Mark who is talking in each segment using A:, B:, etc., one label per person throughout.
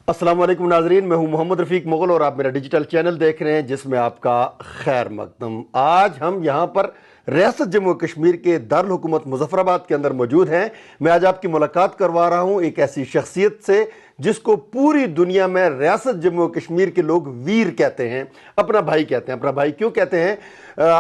A: السلام علیکم ناظرین، میں ہوں محمد رفیق مغل اور آپ میرا ڈیجیٹل چینل دیکھ رہے ہیں جس میں آپ کا خیر مقدم۔ آج ہم یہاں پر ریاست جموں کشمیر کے دارالحکومت مظفرآباد کے اندر موجود ہیں۔ میں آج آپ کی ملاقات کروا رہا ہوں ایک ایسی شخصیت سے جس کو پوری دنیا میں ریاست جموں کشمیر کے لوگ ویر کہتے ہیں، اپنا بھائی کہتے ہیں۔ اپنا بھائی کیوں کہتے ہیں؟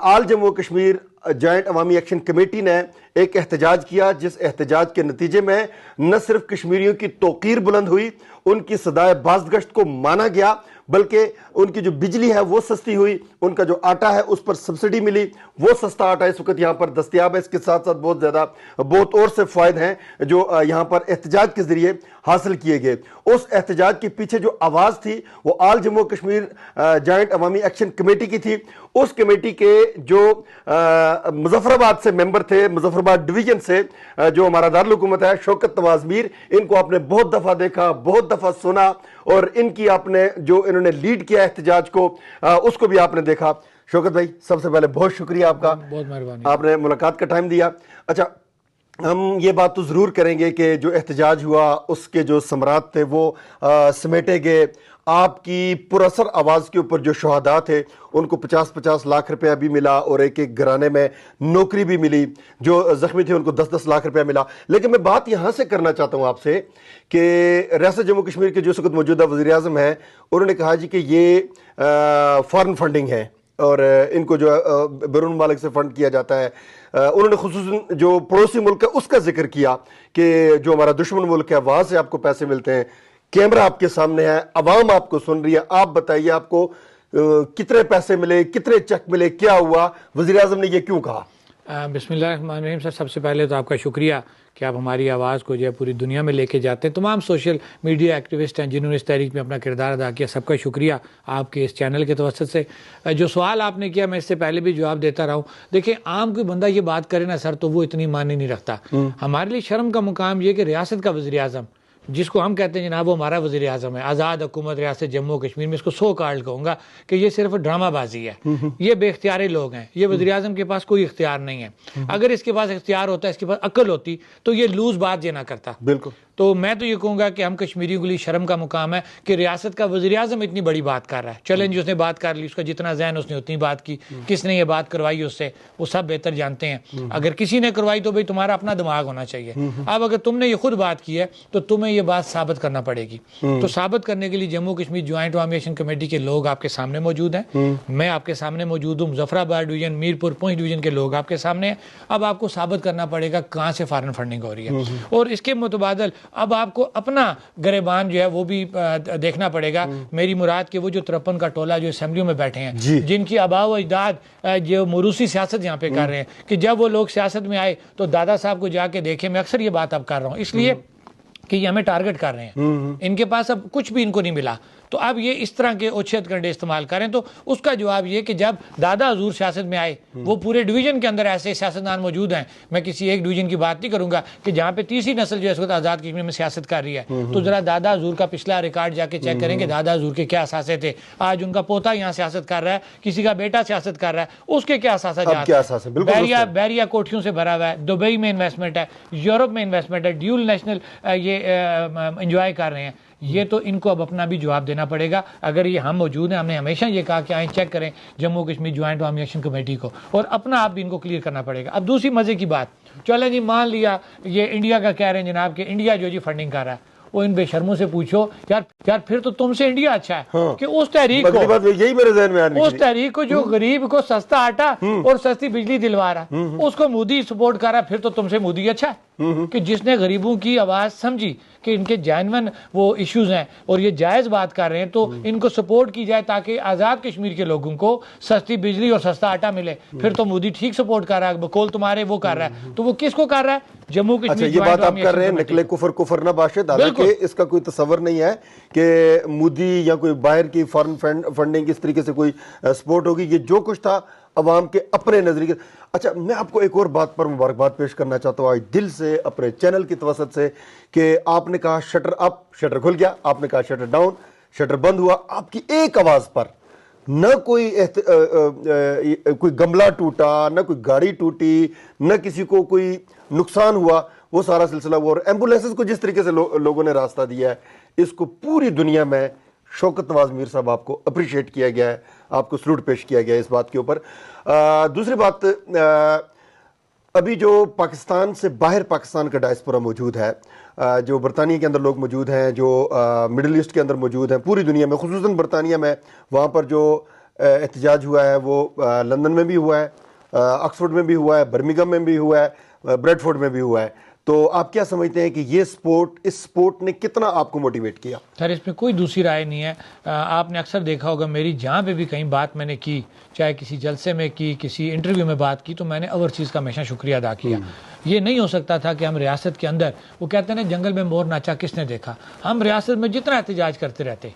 A: آل جموں کشمیر جوائنٹ عوامی ایکشن کمیٹی نے ایک احتجاج کیا، جس احتجاج کے نتیجے میں نہ صرف کشمیریوں کی توقیر بلند ہوئی، ان کی صدائے بازگشت کو مانا گیا، بلکہ ان کی جو بجلی ہے وہ سستی ہوئی، ان کا جو آٹا ہے اس پر سبسڈی ملی، وہ سستا آٹا اس وقت یہاں پر دستیاب ہے۔ اس کے ساتھ ساتھ بہت اور سے فوائد ہیں جو یہاں پر احتجاج کے ذریعے حاصل کیے گئے۔ اس احتجاج کے پیچھے جو آواز تھی وہ آل جموں کشمیر جوائنٹ عوامی ایکشن کمیٹی کی تھی۔ اس کمیٹی کے جو مظفرآباد سے ممبر تھے، مظفرآباد ڈویژن سے جو ہمارا دارالحکومت ہے، شوکت نواز میر، ان کو آپ نے بہت دفعہ دیکھا، بہت دفعہ سنا، اور ان کی آپ نے جو انہوں نے لیڈ کیا احتجاج کو، اس کو بھی آپ نے دیکھا۔ شوکت بھائی، سب سے پہلے بہت شکریہ آپ کا،
B: بہت مہربانی،
A: آپ نے ملاقات کا ٹائم دیا۔ اچھا، ہم یہ بات تو ضرور کریں گے کہ جو احتجاج ہوا اس کے جو ثمرات تھے وہ سمیٹے گئے۔ آپ کی پراثر آواز کے اوپر جو شہداء تھے ان کو 50-50 لاکھ روپیہ بھی ملا، اور ایک ایک گھرانے میں نوکری بھی ملی۔ جو زخمی تھے ان کو 10-10 لاکھ روپیہ ملا۔ لیکن میں بات یہاں سے کرنا چاہتا ہوں آپ سے کہ ریاست جموں کشمیر کے جو اس وقت موجودہ وزیر اعظم ہیں، انہوں نے کہا جی کہ یہ فارن فنڈنگ ہے اور ان کو جو بیرون ممالک سے فنڈ کیا جاتا ہے۔ انہوں نے خصوصاً جو پڑوسی ملک ہے اس کا ذکر کیا کہ جو ہمارا دشمن ملک ہے وہاں سے آپ کو پیسے ملتے ہیں۔ کیمرہ آپ کے سامنے ہے، عوام آپ کو سن رہی ہے، آپ بتائیے آپ کو کتنے پیسے ملے، کتنے چیک ملے، کیا ہوا، وزیر اعظم نے یہ کیوں کہا؟
B: بسم اللہ الرحمن الرحیم سر، سب سے پہلے تو آپ کا شکریہ کہ آپ ہماری آواز کو جو ہے پوری دنیا میں لے کے جاتے ہیں۔ تمام سوشل میڈیا ایکٹیوسٹ ہیں جنہوں نے اس تحریک میں اپنا کردار ادا کیا، سب کا شکریہ آپ کے اس چینل کے توسط سے۔ جو سوال آپ نے کیا میں اس سے پہلے بھی جواب دیتا رہا ہوں۔ دیکھیں، عام کوئی بندہ یہ بات کرے نا سر تو وہ اتنی معنی نہیں رکھتا۔ ہمارے لیے شرم کا مقام یہ کہ ریاست کا وزیر اعظم، جس کو ہم کہتے ہیں جناب وہ ہمارا وزیر اعظم ہے، آزاد حکومت ریاست جموں کشمیر میں، اس کو سو کارڈ کہوں گا کہ یہ صرف ڈرامہ بازی ہے، یہ بے اختیاری لوگ ہیں۔ یہ وزیر اعظم کے پاس کوئی اختیار نہیں ہے۔ اگر اس کے پاس اختیار ہوتا ہے، اس کے پاس عقل ہوتی تو یہ لوز بات یہ نہ کرتا۔
A: بالکل۔
B: تو میں تو یہ کہوں گا کہ ہم کشمیریوں کے لیے شرم کا مقام ہے کہ ریاست کا وزیر اعظم اتنی بڑی بات کر رہا ہے۔ چلیں جی، اس نے بات کر لی، اس کا جتنا ذہن اس نے اتنی بات کی۔ کس نے یہ بات کروائی اس سے وہ سب بہتر جانتے ہیں۔ اگر کسی نے کروائی تو بھائی تمہارا اپنا دماغ ہونا چاہیے۔ اب اگر تم نے یہ خود بات کی ہے تو تمہیں یہ بات ثابت کرنا پڑے گی۔ تو ثابت کرنے کے لیے جموں کشمیر جوائنٹ عوامی ایکشن کمیٹی کے لوگ آپ کے سامنے موجود ہیں، میں آپ کے سامنے موجود ہوں، مظفرآباد ڈویژن، میرپور، پونچھ ڈویژن کے لوگ آپ کے سامنے ہیں۔ اب آپ کو ثابت کرنا پڑے گا کہاں سے فارن فنڈنگ ہو رہی ہے، اور اس کے متبادل اب آپ کو اپنا گریبان جو ہے وہ بھی دیکھنا پڑے گا۔ میری مراد کہ وہ جو 53 کا ٹولہ جو اسمبلیوں میں بیٹھے ہیں، جن کی آباء و اجداد جو موروثی سیاست یہاں پہ کر رہے ہیں، کہ جب وہ لوگ سیاست میں آئے تو دادا صاحب کو جا کے دیکھیں۔ میں اکثر یہ بات اب کر رہا ہوں اس لیے کہ یہ ہمیں ٹارگٹ کر رہے ہیں، ان کے پاس اب کچھ بھی ان کو نہیں ملا، تو اب یہ اس طرح کے اوچھت کنڈے استعمال کریں۔ تو اس کا جواب یہ کہ جب دادا حضور سیاست میں آئے، وہ پورے ڈویژن کے اندر ایسے سیاستدان موجود ہیں، میں کسی ایک ڈویژن کی بات نہیں کروں گا، کہ جہاں پہ تیسری نسل جو ہے اس وقت آزاد کشمیر میں سیاست کر رہی ہے، تو ذرا دادا حضور کا پچھلا ریکارڈ جا کے چیک کریں کہ دادا حضور کے کیا اثاثے تھے۔ آج ان کا پوتا یہاں سیاست کر رہا ہے، کسی کا بیٹا سیاست کر رہا ہے، اس کے کیا اثاثہ جات ہیں؟ بیریا کوٹھیوں سے بھرا ہوا ہے، دبئی میں انویسٹمنٹ ہے، یورپ میں انویسٹمنٹ ہے، ڈیول نیشنل یہ انجوائے کر رہے ہیں۔ یہ تو ان کو اب اپنا بھی جواب دینا پڑے گا۔ اگر یہ ہم موجود ہیں، ہم نے ہمیشہ یہ کہا کہ آئیں چیک کریں جموں کشمیر جوائنٹ عوامی ایکشن کمیٹی کو، اور اپنا آپ بھی ان کو کلیئر کرنا پڑے گا۔ اب دوسری مزے کی بات، چلیں جی مان لیا یہ انڈیا کا کہہ رہے ہیں جناب کہ انڈیا جو جی فنڈنگ کر رہا ہے، وہ ان بے شرموں سے پوچھو یار پھر تو تم سے انڈیا اچھا ہے کہ اس تحریک کو،
A: یہی میرے ذہن میں
B: اس تحریک کو جو غریب کو سستا آٹا اور سستی بجلی دلوا رہا ہے، اس کو مودی سپورٹ کر رہا ہے، پھر تو تم سے مودی اچھا ہے کہ جس نے غریبوں کی آواز سمجھی کہ ان کے جینون وہ ایشوز ہیں اور یہ جائز بات کر رہے ہیں، تو ان کو سپورٹ کی جائے تاکہ آزاد کشمیر کے لوگوں کو سستی بجلی اور سستا آٹا ملے۔ پھر تو مودی ٹھیک سپورٹ کر رہا ہے، بقول تمہارے وہ کر رہا ہے، تو وہ کس کو کر رہا ہے؟ جموں کشمیر۔
A: یہ بات آپ کر رہے ہیں نکلے کفر نہ باشد، حالانکہ اس کا کوئی تصور نہیں ہے کہ مودی یا کوئی باہر کی فارن فنڈنگ اس طریقے سے کوئی سپورٹ ہوگی۔ یہ جو کچھ تھا عوام کے اپنے نظریے۔ اچھا، میں آپ کو ایک اور بات پر مبارکباد پیش کرنا چاہتا ہوں آج دل سے اپنے چینل کی توسط سے، کہ آپ نے کہا شٹر اپ، شٹر کھل گیا، آپ نے کہا شٹر ڈاؤن، شٹر بند ہوا۔ آپ کی ایک آواز پر نہ کوئی گملہ ٹوٹا، نہ کوئی گاڑی ٹوٹی، نہ کسی کو کوئی نقصان ہوا۔ وہ سارا سلسلہ ہوا. اور ایمبولینسز کو جس طریقے سے لوگوں نے راستہ دیا ہے, اس کو پوری دنیا میں شوکت نواز میر صاحب آپ کو اپریشیٹ کیا گیا ہے, آپ کو سلوٹ پیش کیا گیا ہے اس بات کے اوپر. دوسری بات, ابھی جو پاکستان سے باہر پاکستان کا ڈائسپورا موجود ہے, جو برطانیہ کے اندر لوگ موجود ہیں, جو مڈل ایسٹ کے اندر موجود ہیں, پوری دنیا میں خصوصاً برطانیہ میں, وہاں پر جو احتجاج ہوا ہے وہ لندن میں بھی ہوا ہے, آکسفورڈ میں بھی ہوا ہے, برمنگھم میں بھی ہوا ہے, بریڈ فورڈ میں بھی ہوا ہے. تو آپ کیا سمجھتے ہیں کہ یہ اس سپورٹ نے کتنا آپ کو موٹیویٹ کیا؟
B: سر اس میں کوئی دوسری رائے نہیں ہے. آپ نے اکثر دیکھا ہوگا میری جہاں پہ بھی کہیں بات میں نے کی, چاہے کسی جلسے میں کی, کسی انٹرویو میں بات کی, تو میں نے اوورسیز کا ہمیشہ شکریہ ادا کیا. یہ نہیں ہو سکتا تھا کہ ہم ریاست کے اندر, وہ کہتے ہیں نا جنگل میں مور ناچا کس نے دیکھا, ہم ریاست میں جتنا احتجاج کرتے رہتے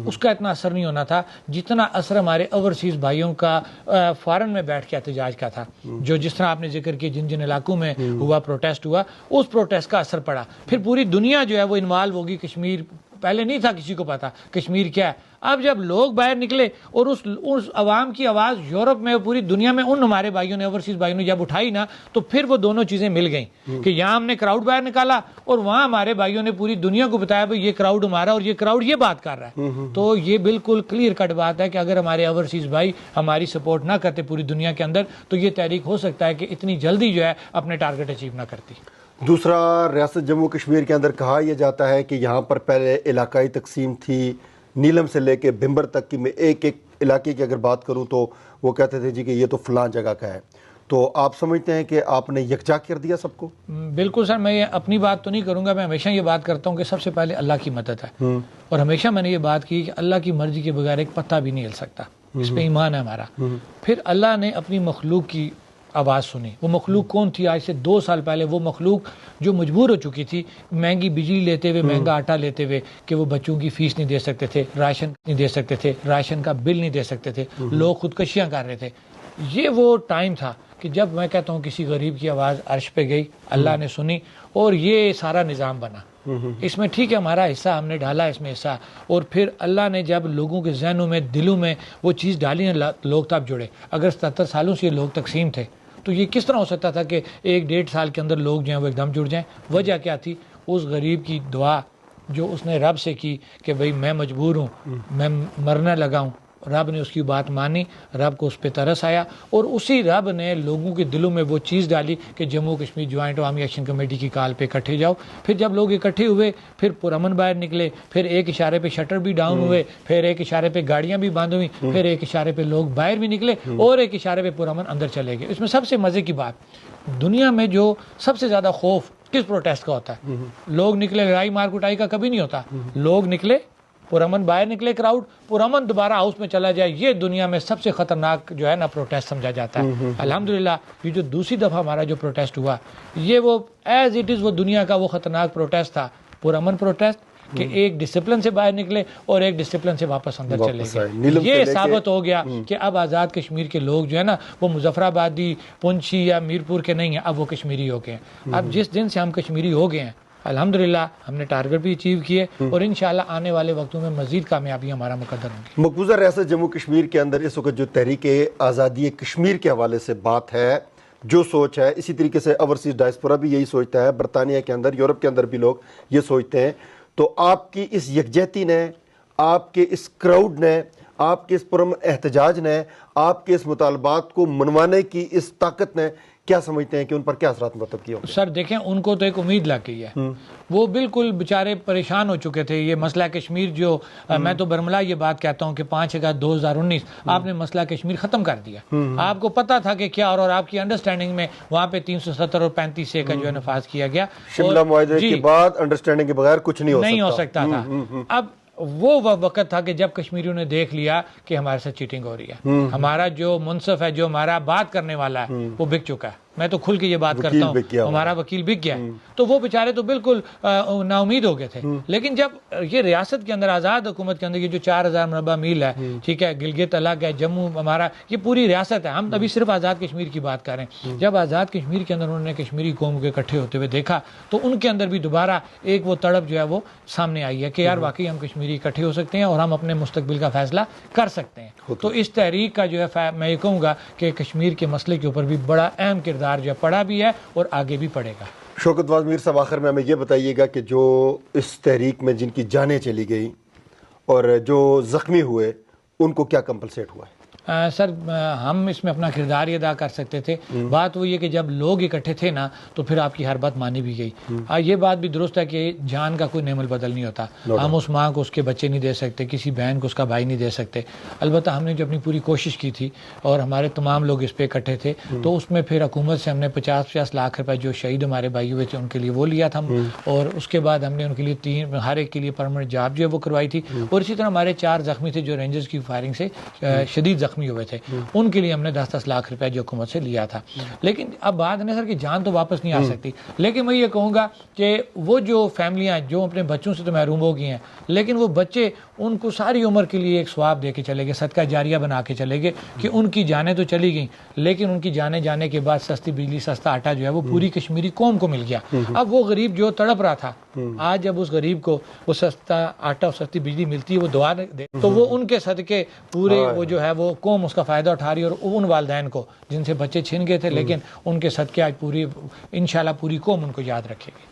B: اس کا اتنا اثر نہیں ہونا تھا جتنا اثر ہمارے اوورسیز بھائیوں کا فارن میں بیٹھ کے احتجاج کا تھا. جو جس طرح آپ نے ذکر کیا, جن جن علاقوں میں ہوا پروٹیسٹ ہوا, اس پروٹیسٹ کا اثر پڑا. پھر پوری دنیا جو ہے وہ انوالو ہوگی. کشمیر پہلے نہیں تھا کسی کو پتا کشمیر کیا ہے. اب جب لوگ باہر نکلے اور اس عوام کی آواز یورپ میں, پوری دنیا میں ان ہمارے بھائیوں نے, اوورسیز بھائیوں نے جب اٹھائی نا, تو پھر وہ دونوں چیزیں مل گئیں کہ یہاں ہم نے کراؤڈ باہر نکالا اور وہاں ہمارے بھائیوں نے پوری دنیا کو بتایا بھائی یہ کراؤڈ ہمارا اور یہ کراؤڈ یہ بات کر رہا ہے. تو یہ بالکل کلیئر کٹ بات ہے کہ اگر ہمارے اوورسیز بھائی ہماری سپورٹ نہ کرتے پوری دنیا کے اندر, تو یہ تحریک ہو سکتا ہے کہ اتنی جلدی جو ہے اپنے ٹارگٹ اچیو نہ کرتی.
A: دوسرا, ریاست جموں کشمیر کے اندر کہا یہ جاتا ہے کہ یہاں پر پہلے علاقائی تقسیم تھی, نیلم سے لے کے بھمبر تک کی. میں ایک علاقے کی اگر بات کروں تو وہ کہتے تھے جی کہ یہ تو فلاں جگہ کا ہے. تو آپ سمجھتے ہیں کہ آپ نے یکجا کر دیا سب کو؟
B: بالکل سر, میں اپنی بات تو نہیں کروں گا. میں ہمیشہ یہ بات کرتا ہوں کہ سب سے پہلے اللہ کی مدد ہے, اور ہمیشہ میں نے یہ بات کی کہ اللہ کی مرضی کے بغیر ایک پتا بھی نہیں ہل سکتا. اس پہ ایمان ہے ہمارا. پھر اللہ نے اپنی مخلوق کی آواز سنی. وہ مخلوق کون تھی؟ آج سے 2 سال پہلے وہ مخلوق جو مجبور ہو چکی تھی مہنگی بجلی لیتے ہوئے, مہنگا آٹا لیتے ہوئے, کہ وہ بچوں کی فیس نہیں دے سکتے تھے, راشن نہیں دے سکتے تھے, راشن کا بل نہیں دے سکتے تھے, لوگ خودکشیاں کر رہے تھے. یہ وہ ٹائم تھا کہ جب میں کہتا ہوں کسی غریب کی آواز عرش پہ گئی, اللہ نے سنی, اور یہ سارا نظام بنا. اس میں ٹھیک ہے ہمارا حصہ, ہم نے ڈالا اس میں حصہ, اور پھر اللہ نے جب لوگوں کے ذہنوں میں, دلوں میں وہ چیز ڈالی نا, لوگ تب جڑے. اگر 77 سالوں سے یہ لوگ تقسیم تھے تو یہ کس طرح ہو سکتا تھا کہ 1-1.5 سال کے اندر لوگ جو ہیں وہ ایک دم جڑ جائیں؟ وجہ کیا تھی؟ اس غریب کی دعا جو اس نے رب سے کی کہ بھئی میں مجبور ہوں, میں مرنے لگا ہوں. رب نے اس کی بات مانی, رب کو اس پہ ترس آیا, اور اسی رب نے لوگوں کے دلوں میں وہ چیز ڈالی کہ جموں کشمیر جوائنٹ عوامی ایکشن کمیٹی کی کال پہ اکٹھے جاؤ. پھر جب لوگ اکٹھے ہوئے, پھر پرامن باہر نکلے, پھر ایک اشارے پہ شٹر بھی ڈاؤن ہوئے, پھر ایک اشارے پہ گاڑیاں بھی بند ہوئیں, پھر ایک اشارے پہ لوگ باہر بھی نکلے, اور ایک اشارے پہ پرامن اندر چلے گئے. اس میں سب سے مزے کی بات, دنیا میں جو سب سے زیادہ خوف کس پروٹیسٹ کا ہوتا ہے؟ لوگ نکلے لڑائی مار کٹائی کا کبھی نہیں ہوتا. لوگ نکلے, پرامن باہر نکلے کراؤڈ, پرامن دوبارہ ہاؤس میں چلا جائے, یہ دنیا میں سب سے خطرناک جو ہے نا پروٹیسٹ سمجھا جاتا ہے. الحمدللہ یہ جو دوسری دفعہ ہمارا جو پروٹیسٹ ہوا, یہ وہ ایز اٹ از وہ دنیا کا وہ خطرناک پروٹیسٹ تھا, پرامن پروٹیسٹ, کہ ایک ڈسپلن سے باہر نکلے اور ایک ڈسپلن سے واپس اندر چلے گئے. یہ ثابت ہو گیا کہ اب آزاد کشمیر کے لوگ جو ہے نا وہ مظفر آبادی, پنچھی یا میرپور کے نہیں ہیں, اب وہ کشمیری ہو گئے ہیں. اب جس دن سے ہم کشمیری ہو گئے ہیں, الحمدللہ ہم نے ٹارگٹ بھی اچیو کیے, اور انشاءاللہ آنے والے وقتوں میں مزید کامیابی ہمارا مقدر ہوں گی.
A: مقبوضہ ریاست جموں کشمیر کے اندر اس وقت جو تحریک آزادی کشمیر کے حوالے سے بات ہے, جو سوچ ہے, اسی طریقے سے اوورسیز ڈائسپورا بھی یہی سوچتا ہے, برطانیہ کے اندر, یورپ کے اندر بھی لوگ یہ سوچتے ہیں. تو آپ کی اس یکجہتی نے, آپ کے اس کراؤڈ نے, آپ کے اس پرامن احتجاج نے, آپ کے اس مطالبات کو منوانے کی اس طاقت نے, کیا سمجھتے ہیں کہ ان پر کیا اثرات مرتب کیے ہوں گے؟
B: سر دیکھیں, ان کو تو ایک امید لگ گئی ہے. وہ بالکل بیچارے پریشان ہو چکے تھے. یہ مسئلہ کشمیر جو, میں تو برملا یہ بات کہتا ہوں کہ 5 اگست 2019 آپ نے مسئلہ کشمیر ختم کر دیا. آپ کو پتا تھا کہ کیا, اور آپ کی انڈرسٹینڈنگ میں وہاں پہ 370 اور 35 کا جو ہے نفاذ کیا گیا.
A: شملہ معاہدے کے بعد انڈرسٹینڈنگ کے بغیر کچھ نہیں ہو
B: سکتا تھا. اب وہ وقت تھا کہ جب کشمیریوں نے دیکھ لیا کہ ہمارے ساتھ چیٹنگ ہو رہی ہے, ہمارا جو منصف ہے, جو ہمارا بات کرنے والا ہے, وہ بک چکا ہے. میں تو کھل کے یہ بات کرتا ہوں, ہمارا وکیل بک گیا. تو وہ بیچارے تو بالکل نا امید ہو گئے تھے. لیکن جب یہ ریاست کے اندر, آزاد حکومت کے اندر, یہ جو 4000 مربع میل ہے, ٹھیک ہے, گلگت الگ ہے, جموں ہمارا, یہ پوری ریاست ہے. ہم ابھی صرف آزاد کشمیر کی بات کر رہے ہیں. جب آزاد کشمیر کے اندر انہوں نے کشمیری قوم کے اکٹھے ہوتے ہوئے دیکھا, تو ان کے اندر بھی دوبارہ ایک وہ تڑپ جو ہے وہ سامنے آئی ہے کہ یار واقعی ہم کشمیری اکٹھے ہو سکتے ہیں اور ہم اپنے مستقبل کا فیصلہ کر سکتے ہیں. تو اس تحریک کا جو ہے میں یہ کہوں گا کہ کشمیر کے مسئلے کے اوپر بھی بڑا اہم کردار جو ہے پڑا بھی ہے اور آگے بھی پڑے گا.
A: شوکت نواز میر صاحب، آخر میں ہمیں یہ بتائیے گا کہ جو اس تحریک میں جن کی جانیں چلی گئیں اور جو زخمی ہوئے ان کو کیا کمپنسیٹ ہوا ہے؟
B: سر ہم اس میں اپنا کردار ہی ادا کر سکتے تھے. بات وہ یہ کہ جب لوگ اکٹھے تھے نا تو پھر آپ کی ہر بات مانی بھی گئی. یہ بات بھی درست ہے کہ جان کا کوئی نعم البدل نہیں ہوتا. ہم اس ماں کو اس کے بچے نہیں دے سکتے, کسی بہن کو اس کا بھائی نہیں دے سکتے. البتہ ہم نے جو اپنی پوری کوشش کی تھی اور ہمارے تمام لوگ اس پہ اکٹھے تھے, تو اس میں پھر حکومت سے ہم نے 50 لاکھ روپے جو شہید ہمارے بھائی ہوئے تھے ان کے لیے وہ لیا تھا ہم, اور اس کے بعد ہم نے ان کے لیے ہر ایک کے لیے پرماننٹ جاب جو ہے وہ کروائی تھی. اور اسی طرح ہمارے 4 زخمی تھے جو رینجرز کی فائرنگ سے شدید زخمی ہوئے تھے, ان کے لیے ہم نے 10 لاکھ روپے جو حکومت سے لیا تھا. لیکن اب بات ہے سر کہ جان تو واپس نہیں آ سکتی, لیکن میں یہ کہوں گا کہ وہ جو فیملیاں جو اپنے بچوں سے تو محروم ہو گئی ہیں, لیکن وہ بچے ان کو ساری عمر کے لیے ایک ثواب دے کے چلے گئے, صدقہ جاریہ بنا کے چلے گئے کہ ان کی جانیں تو چلی گئیں, لیکن ان کی جانیں جانے کے بعد سستی بجلی سستا آٹا جو ہے وہ پوری کشمیری قوم کو مل گیا. اب وہ غریب جو تڑپ رہا تھا, آج جب اس غریب کو وہ سستا آٹا اور سستی بجلی ملتی ہے, وہ دعا دے تو وہ ان کے صدقے پورے وہ جو ہے وہ قوم اس کا فائدہ اٹھا رہی ہے. اور ان والدین کو جن سے بچے چھن گئے تھے, لیکن ان کے صدقے آج پوری انشاءاللہ پوری قوم ان کو یاد رکھے گی.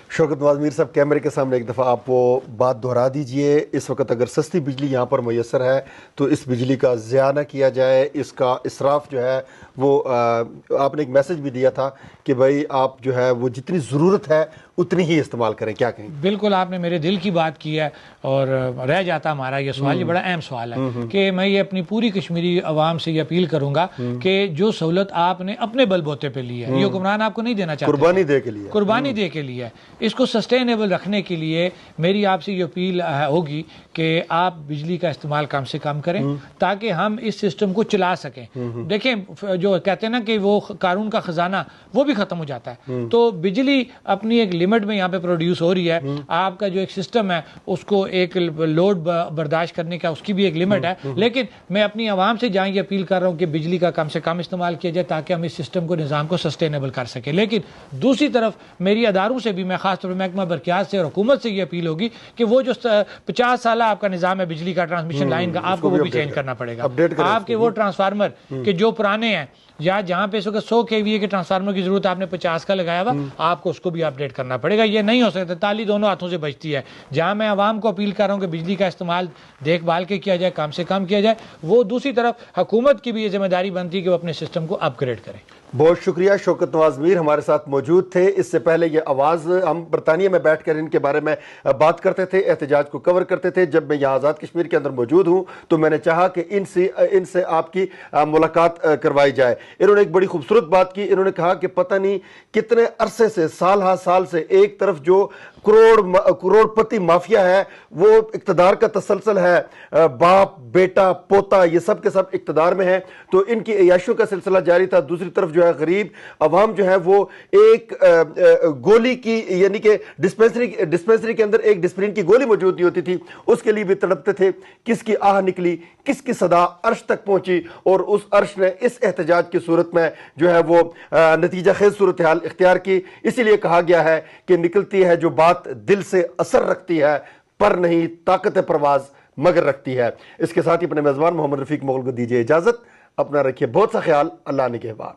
A: شوکت نواز میر صاحب, کیمرے کے سامنے ایک دفعہ آپ وہ بات دہرا دیجئے. اس وقت اگر سستی بجلی یہاں پر میسر ہے تو اس بجلی کا ضیاع نہ کیا جائے, اس کا اسراف جو ہے وہ آپ نے ایک میسج بھی دیا تھا کہ بھائی آپ جو ہے وہ جتنی ضرورت ہے اتنی ہی استعمال کریں. کیا کہیں؟
B: بالکل آپ نے میرے دل کی بات کی ہے, اور رہ جاتا ہمارا یہ سوال, یہ بڑا اہم سوال ہے کہ میں یہ اپنی پوری کشمیری عوام سے یہ اپیل کروں گا کہ جو سہولت آپ نے اپنے بل بوتے پہ لی ہے, یہ حکمران آپ کو نہیں دینا چاہتے,
A: قربانی دے کے لیے,
B: قربانی دے کے لیے, اس کو سسٹینیبل رکھنے کے لیے میری آپ سے یہ اپیل ہوگی کہ آپ بجلی کا استعمال کم سے کم کریں تاکہ ہم اس سسٹم کو چلا سکیں. دیکھیں جو کہتے ہیں نا کہ وہ قارون کا خزانہ وہ بھی ختم ہو جاتا ہے, تو بجلی اپنی ایک لمٹ میں یہاں پہ پروڈیوس ہو رہی ہے. آپ کا جو ایک سسٹم ہے اس کو ایک لوڈ برداشت کرنے کا اس کی بھی ایک لمٹ ہے, لیکن میں اپنی عوام سے جہاں یہ اپیل کر رہا ہوں کہ بجلی کا کم سے کم استعمال کیا جائے تاکہ ہم اس سسٹم کو نظام کو سسٹینیبل کر سکیں. لیکن دوسری طرف میری اداروں سے بھی, میں خاص طور پر محکمہ برقیات سے اور حکومت سے یہ اپیل ہوگی کہ وہ جو 50 سالہ آپ کا نظام ہے بجلی کا ٹرانسمیشن لائن کا, آپ کو وہ بھی چینج کرنا پڑے گا. آپ کے وہ ٹرانسفارمر کہ جو پرانے ہیں یا جہاں پہ اس وقت 100 kVA کے ٹرانسفارمر کی ضرورت آپ نے 50 کا لگایا ہوا, آپ کو اس کو بھی اپڈیٹ کرنا پڑے گا. یہ نہیں ہو سکتا, تالی دونوں ہاتھوں سے بجتی ہے. جہاں میں عوام کو اپیل کر رہا ہوں کہ بجلی کا استعمال دیکھ بھال کے کیا جائے, کم سے کم کیا جائے, وہ دوسری طرف حکومت کی بھی یہ ذمہ داری بنتی ہے کہ وہ اپنے سسٹم کو اپ گریڈ کریں.
A: بہت شکریہ. شوکت نواز میر ہمارے ساتھ موجود تھے. اس سے پہلے یہ آواز, ہم برطانیہ میں بیٹھ کر ان کے بارے میں بات کرتے تھے, احتجاج کو کور کرتے تھے. جب میں یہاں آزاد کشمیر کے اندر موجود ہوں تو میں نے چاہا کہ ان سے آپ کی ملاقات کروائی جائے. انہوں نے ایک بڑی خوبصورت بات کی. انہوں نے کہا کہ پتہ نہیں کتنے عرصے سے, سال ہا سال سے ایک طرف جو کروڑ پتی مافیا ہے وہ اقتدار کا تسلسل ہے, باپ بیٹا پوتا یہ سب کے سب اقتدار میں ہیں, تو ان کی عیاشیوں کا سلسلہ جاری تھا. دوسری طرف جو ہے غریب عوام جو ہے وہ ایک گولی کی, یعنی کہ ڈسپینسری کے اندر ایک ڈسپرین کی گولی موجود نہیں ہوتی تھی, اس کے لیے بھی تڑپتے تھے. کس کی آہ نکلی, کس کی صدا عرش تک پہنچی, اور اس عرش نے اس احتجاج کی صورت میں جو ہے وہ نتیجہ خیز صورتحال اختیار کی. اسی لیے کہا گیا ہے کہ نکلتی ہے جو بات دل سے اثر رکھتی ہے, پر نہیں طاقت پرواز مگر رکھتی ہے. اس کے ساتھ ہی اپنے میزبان محمد رفیق مغل کو دیجیے اجازت. اپنا رکھیے بہت سا خیال. اللہ نے کے بعد.